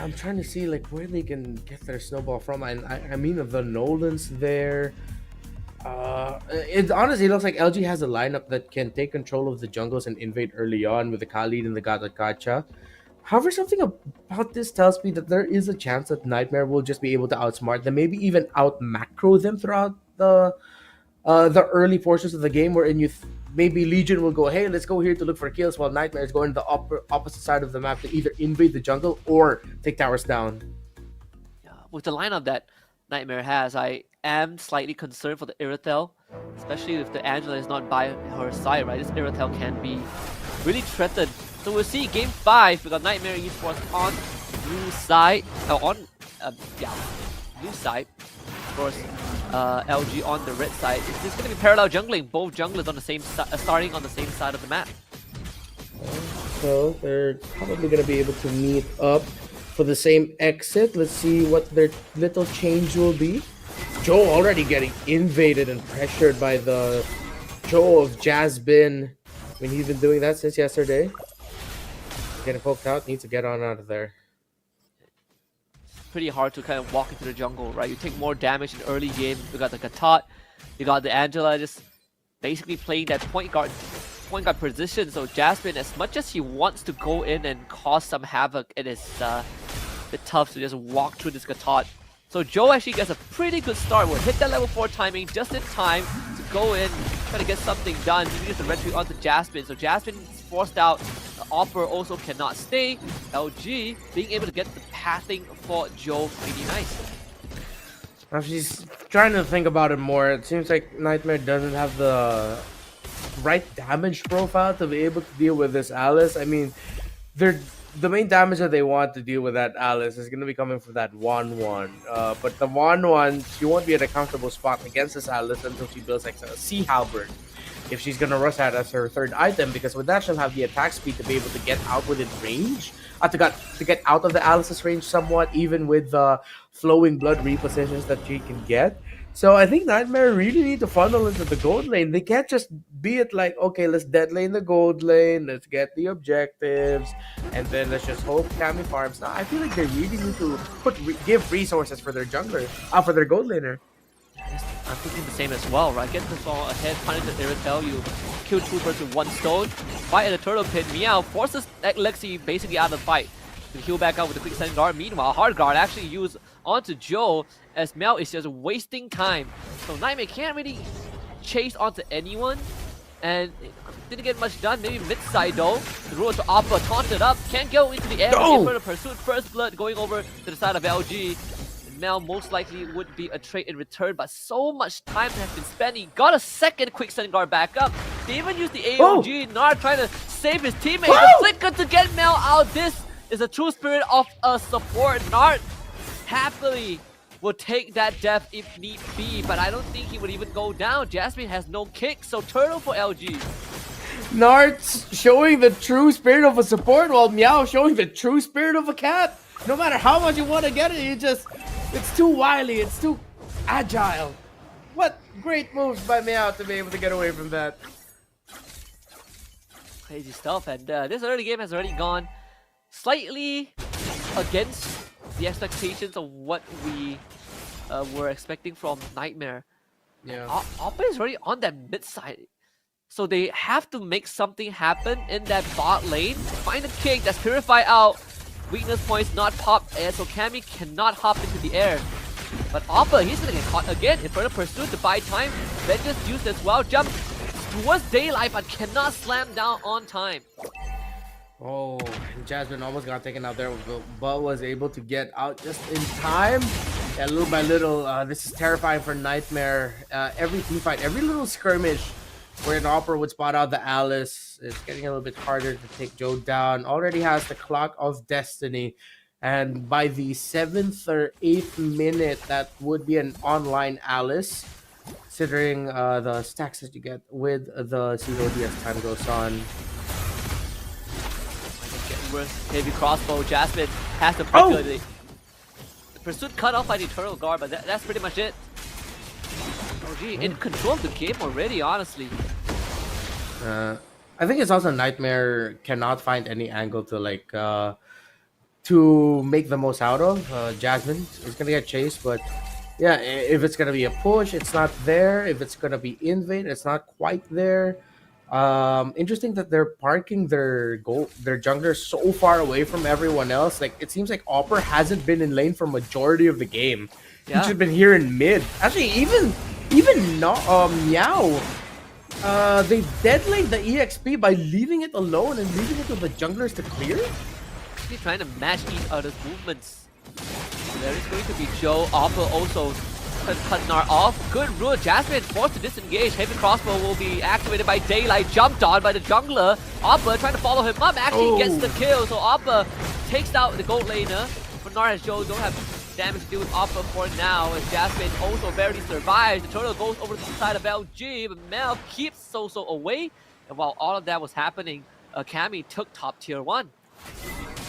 I'm trying to see like where they can get their snowball from. I mean the Nolan's there. It honestly looks like LG has a lineup that can take control of the jungles and invade early on with the Khalid and the Gacha. However, something about this tells me that there is a chance that Nightmare will just be able to outsmart them, maybe even out macro them throughout the early portions of the game, wherein maybe Legion will go, hey, let's go here to look for kills, while Nightmare is going to the opposite side of the map to either invade the jungle or take towers down. Yeah, with the lineup that Nightmare has, I am slightly concerned for the Iratel, especially if the Angela is not by her side, right? This Iratel can be really threatened. So we'll see game 5. We got Nightmare Esports on blue side, blue side. Of course, LG on the red side. It's going to be parallel jungling. Both junglers on the same starting on the same side of the map. So they're probably going to be able to meet up for the same exit. Let's see what their little change will be. Joe already getting invaded and pressured by the Joe of Jasmine. I mean, he's been doing that since yesterday. Getting poked out, needs to get on out of there. Pretty hard to kind of walk into the jungle, right? You take more damage in early game. You got the Katat, you got the Angela just basically playing that point guard position. So Jasmine, as much as he wants to go in and cause some havoc, it is a bit tough to just walk through this Katat. So Joe actually gets a pretty good start. Will hit that level 4 timing just in time to go in, try to get something done. He needs to retreat onto Jasmine. So Jasmine is forced out. The Opera also cannot stay. LG being able to get the pathing for Joe pretty nice. Now she's trying to think about it more. It seems like Nightmare doesn't have the right damage profile to be able to deal with this Alice. I mean, the main damage that they want to deal with that Alice is going to be coming from that 1-1. But the 1-1, she won't be at a comfortable spot against this Alice until she builds like a Sea Halberd. If she's going to rush that as her third item, because with that she'll have the attack speed to be able to get out within range. To get out of the Alice's range somewhat, even with the flowing blood repositions that she can get. So I think Nightmare really need to funnel into the gold lane. They can't just be it like, okay, let's dead lane the gold lane, let's get the objectives, and then let's just hope Cammy farms. Now I feel like they really need to give resources for their jungler, for their gold laner. I'm thinking the same as well, right? Get the ball ahead, punish the Iratel, you kill 2 birds with 1 stone. Fight at the turtle pit, Meow forces Lexi basically out of the fight. To heal back up with the quick send guard. Meanwhile, hard guard actually used onto Joe as Mel is just wasting time. So Nightmare can't really chase onto anyone. And didn't get much done. Maybe mid side though. The road to Appa taunted up. Can't go into the air. Further pursuit. First blood going over to the side of LG. Mel most likely would be a trade in return, but so much time has been spent. He got a second quick send guard back up. They even used the AOG. Nard trying to save his teammate. The flicker to get Mel out. This is a true spirit of a support. Nard happily will take that death if need be, but I don't think he would even go down. Jasmine has no kick, so turtle for LG. Nard's showing the true spirit of a support, while Meow showing the true spirit of a cat. No matter how much you want to get it, it's too wily, it's too agile. What great moves by Meow to be able to get away from that. Crazy stuff, and this early game has already gone slightly against the expectations of what we were expecting from Nightmare. Yeah. Oppa is already on that mid side. So they have to make something happen in that bot lane. Find a kick that's purified out. Weakness points not popped, so Cammy cannot hop into the air. But Oppa, he's gonna get caught again in front of pursuit to buy time. Vengeance used as well. Jump towards daylight, but cannot slam down on time. Oh, Jasmine almost got taken out there, but was able to get out just in time. Yeah, little by little, this is terrifying for Nightmare. Every team fight, every little skirmish where an Opera would spot out the Alice, it's getting a little bit harder to take Joe down. Already has the Clock of Destiny, and by the 7th or 8th minute, that would be an online Alice, considering the stacks that you get with the COD as time goes on. Heavy crossbow. Jasmine has to the pursuit cut off by the Eternal Guard, but that's pretty much it. Oh gee, in control of the game already, honestly. I think it's also Nightmare cannot find any angle to like to make the most out of. Jasmine is gonna get chased, but yeah, if it's gonna be a push, it's not there. If it's gonna be invade, it's not quite there. Interesting that they're parking their jungler so far away from everyone else. Like it seems like Opera hasn't been in lane for majority of the game. Yeah. He's just been here in mid. Actually, even not Meow. They deadlaned the EXP by leaving it alone and leaving it to the junglers to clear. He's trying to match each other's movements. There is going to be Joe. Oppa also cut Nar off. Good rule. Jasmine forced to disengage. Heavy crossbow will be activated by Daylight. Jumped on by the jungler. Oppa trying to follow him up. Actually gets the kill. So Oppa takes out the gold laner. But Nar and Joe don't have damage to do with Oppa for now. As Jasmine also barely survives. The turtle goes over to the side of LG. But Mel keeps Soso away. And while all of that was happening, Cammy took top tier 1.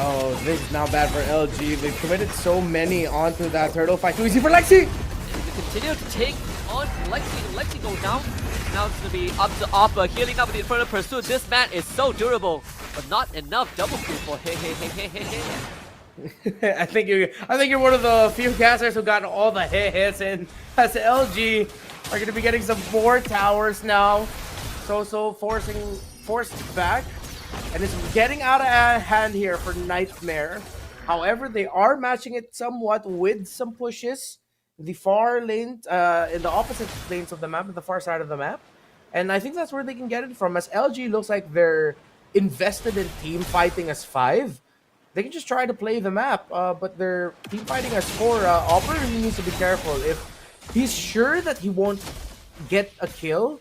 Oh, this is now bad for LG. They've committed so many onto that turtle fight. Too easy for Lexi! And they continue to take on Lexi. Lexi goes down. Now it's going to be up to Oppa, healing up with the Infernal Pursuit. This man is so durable, but not enough double kill for hey. I think you're one of the few casters who got all the hits in. As LG are gonna be getting some more towers now. So forced back. And it's getting out of hand here for Nightmare. However, they are matching it somewhat with some pushes. The far lane, in the opposite lanes of the map, the far side of the map. And I think that's where they can get it from, as LG looks like they're invested in team fighting as 5. They can just try to play the map, but they're team fighting as 4. Opera really needs to be careful. If he's sure that he won't get a kill,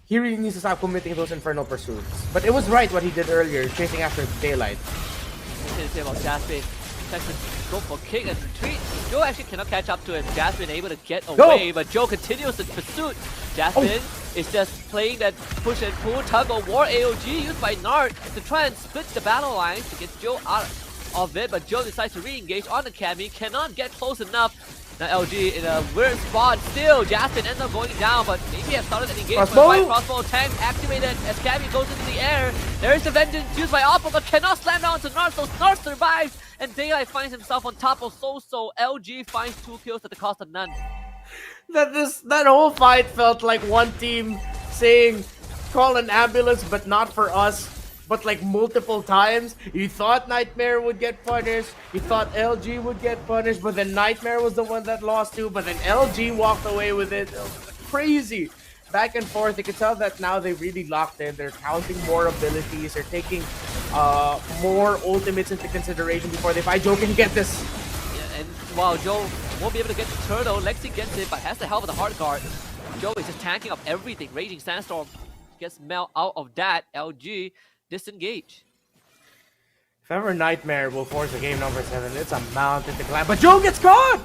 he really needs to stop committing those Infernal Pursuits. But it was right what he did earlier, chasing after Daylight. What can I say about Jasmine? Tries to go for kick and retreat. Joe actually cannot catch up to it. Jasmine able to get away, but Joe continues the pursuit. Jasmine is just playing that push and pull tug of war AOG used by Nart to try and split the battle lines to get Joe out of it, but Joe decides to re-engage on the Cammy, cannot get close enough. Now LG in a weird spot still. Jasmine ends up going down, but maybe have started an engagement. White crossbow tank activated as Cammy goes into the air. There is the vengeance used by Oppa, but cannot slam down to Nart, so Nart survives, and Daylight finds himself on top of Soso. LG finds 2 kills at the cost of none. That whole fight felt like one team saying, call an ambulance, but not for us. But like multiple times, you thought Nightmare would get punished, you thought LG would get punished, but then Nightmare was the one that lost too, but then LG walked away with it. It was crazy. Back and forth, you can tell that now they really locked in. They're counting more abilities, they're taking more ultimates into consideration before they fight. Joe can get this. Yeah, and while Joe won't be able to get the turtle, Lexi gets it, but has the help of the hard guard. Joe is just tanking up everything. Raging Sandstorm gets Mel out of that. LG disengage. If ever Nightmare will force a game number 7, it's a mountain to climb. But Joe gets caught!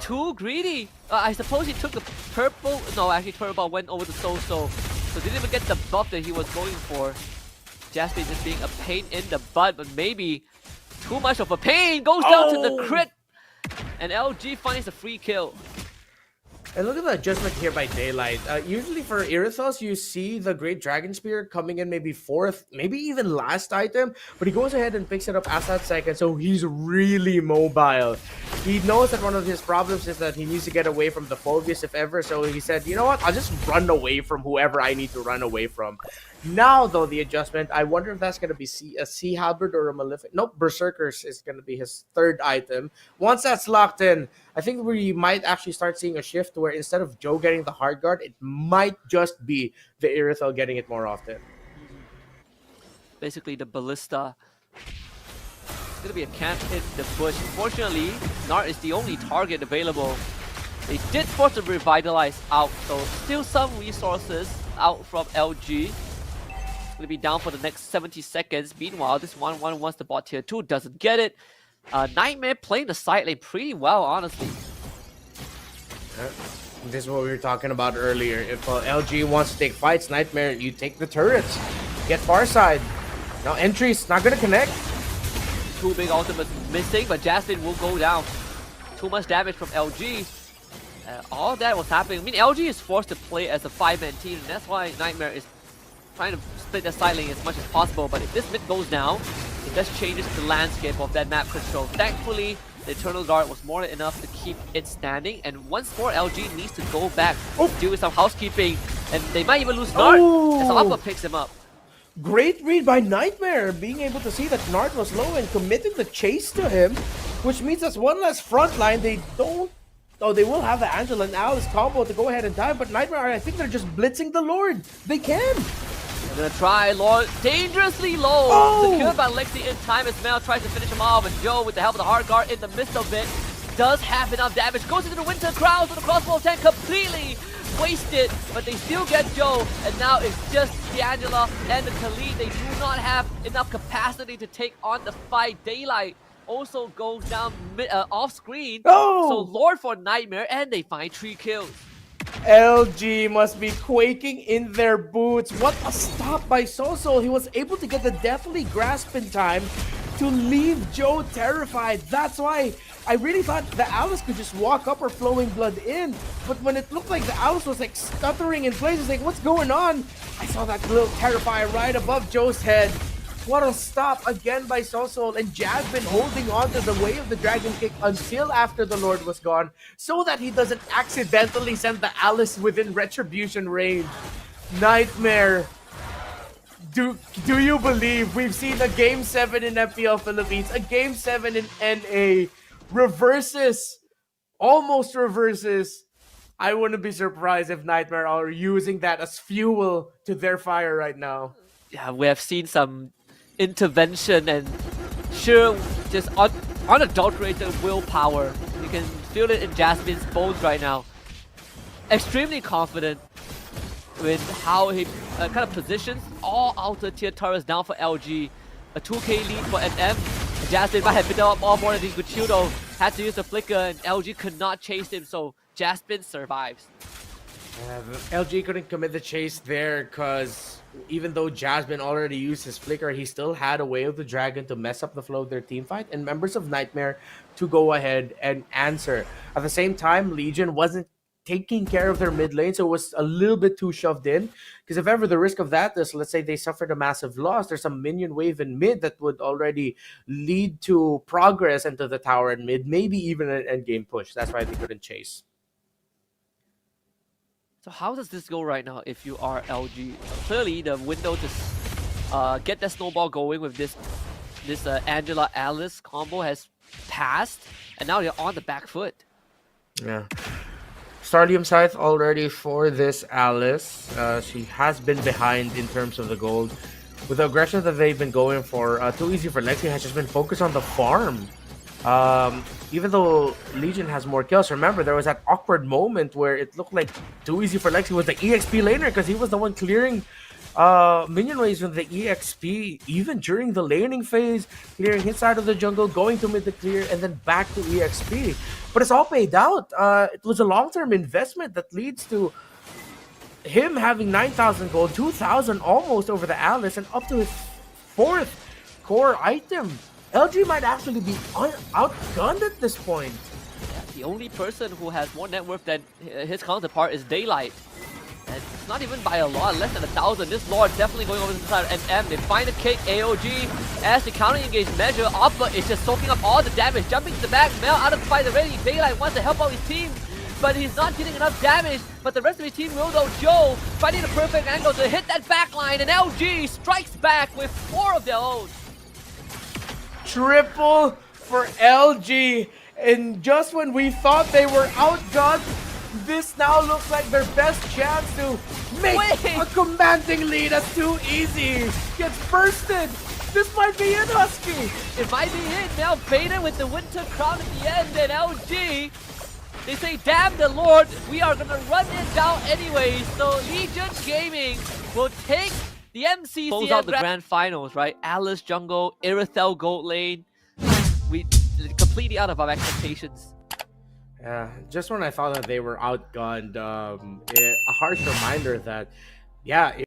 Too greedy. I suppose he took the purple. No, actually, Turbo went over to Soso. So didn't even get the buff that he was going for. Jasmine just being a pain in the butt, but maybe too much of a pain. Goes down to the crit. And LG finds a free kill. And look at the adjustment here by Daylight. Usually for Irithos, you see the Great Dragon Spear coming in maybe 4th, maybe even last item, but he goes ahead and picks it up as that 2nd, so he's really mobile. He knows that one of his problems is that he needs to get away from the Phobius if ever, so he said, you know what, I'll just run away from whoever I need to run away from. Now, though, the adjustment, I wonder if that's going to be a Sea Halberd or a Malefic. Nope, Berserkers is going to be his 3rd item. Once that's locked in, I think we might actually start seeing a shift where instead of Joe getting the hard guard, it might just be the Irithel getting it more often. Basically, the Ballista. It's going to be a camp in the bush. Unfortunately, Nart is the only target available. They did force to revitalize out, so still some resources out from LG. Going to be down for the next 70 seconds. Meanwhile, this 1-1 wants the bot tier 2, doesn't get it. Nightmare playing the side lane pretty well, honestly. This is what we were talking about earlier. If LG wants to take fights, Nightmare, you take the turrets. Get far side. Now entry's not going to connect. 2 big ultimates missing, but Jasmine will go down. Too much damage from LG. All that was happening. I mean, LG is forced to play as a 5-man team, and that's why Nightmare is trying to split the side lane as much as possible. But if this mid goes down, it just changes the landscape of that map control. Thankfully, the Eternal Guard was more than enough to keep it standing, and once more LG needs to go back, do some housekeeping, and they might even lose Nart as Alpha picks him up. Great read by Nightmare, being able to see that Nart was low and committing the chase to him, which means that's one less front line. They don't... Oh, they will have the Angela and Alice combo to go ahead and die, but Nightmare, I think they're just blitzing the Lord. They can. They're gonna try Lord dangerously low. Secured by Lexi in time as Mel tries to finish him off, and Joe, with the help of the hard guard in the midst of it, does have enough damage. Goes into the Winter Crowns with the crossbow tank completely wasted, but they still get Joe, and now it's just the Angela and the Khalid. They do not have enough capacity to take on the fight. Daylight also goes down off screen. So Lord for Nightmare, and they find 3 kills. LG must be quaking in their boots. What a stop by Soso. He was able to get the deathly grasp in time to leave Joe terrified. That's why I really thought the Alice could just walk up or Flowing Blood in. But when it looked like the Alice was like stuttering in place, it's like, what's going on? I saw that little Terrifier right above Joe's head. What a stop again by Soso, and Jasmine holding on to the way of the Dragon Kick until after the Lord was gone, so that he doesn't accidentally send the Alice within retribution range. Nightmare, do you believe we've seen a Game 7 in FPL Philippines, a Game 7 in NA, almost reverses. I wouldn't be surprised if Nightmare are using that as fuel to their fire right now. Yeah, we have seen some intervention and just unadulterated willpower. You can feel it in Jasmine's bones right now. Extremely confident with how he kind of positions all outer tier turrets down for LG. A 2k lead for NM. Jasmine might have been up all more than he could chew though. Had to use the flicker, and LG could not chase him, so Jasmine survives. LG couldn't commit the chase there because even though Jasmine already used his flicker, he still had a way of the dragon to mess up the flow of their team fight and members of Nightmare to go ahead and answer. At the same time, Legion wasn't taking care of their mid lane, so it was a little bit too shoved in, because if ever the risk of that is, let's say they suffered a massive loss, there's some minion wave in mid that would already lead to progress into the tower in mid, maybe even an endgame push. That's why they couldn't chase. So how does this go right now if you are LG? Clearly, the window to get that snowball going with this Angela Alice combo has passed, and now they're on the back foot. Yeah. Starlium Scythe already for this Alice. She has been behind in terms of the gold. With the aggression that they've been going for, too easy for Lexi has just been focused on the farm. Even though Legion has more kills, remember there was that awkward moment where it looked like too easy for Lexi was the EXP laner, because he was the one clearing minion waves with the EXP even during the laning phase, clearing his side of the jungle, going to mid to clear, and then back to EXP. But it's all paid out. It was a long-term investment that leads to him having 9,000 gold, 2,000 almost over the Alice, and up to his 4th core item. LG might actually be outgunned at this point. Yeah, the only person who has more net worth than his counterpart is Daylight. And it's not even by a lot, less than 1,000. This Lord definitely going over to the side of NM. They find a kick, AOG, as the counter engage measure. Oppa is just soaking up all the damage, jumping to the back. Mel out of the fight already. Daylight wants to help out his team, but he's not getting enough damage. But the rest of his team will though. Joe finding the perfect angle to hit that back line, and LG strikes back with 4 of their own. Triple for LG, and just when we thought they were outgunned, this now looks like their best chance to make a commanding lead. That's too easy. Gets bursted. This might be it, Husky. It might be it. Now Vader with the Winter Crown at the end, and LG, they say, damn the Lord, we are gonna run it down anyway. So Legion Gaming will take the MCC. Close out the grand finals, right? Alice jungle, Irithel gold lane. We completely out of our expectations. Yeah, just when I thought that they were outgunned, a harsh reminder that, yeah,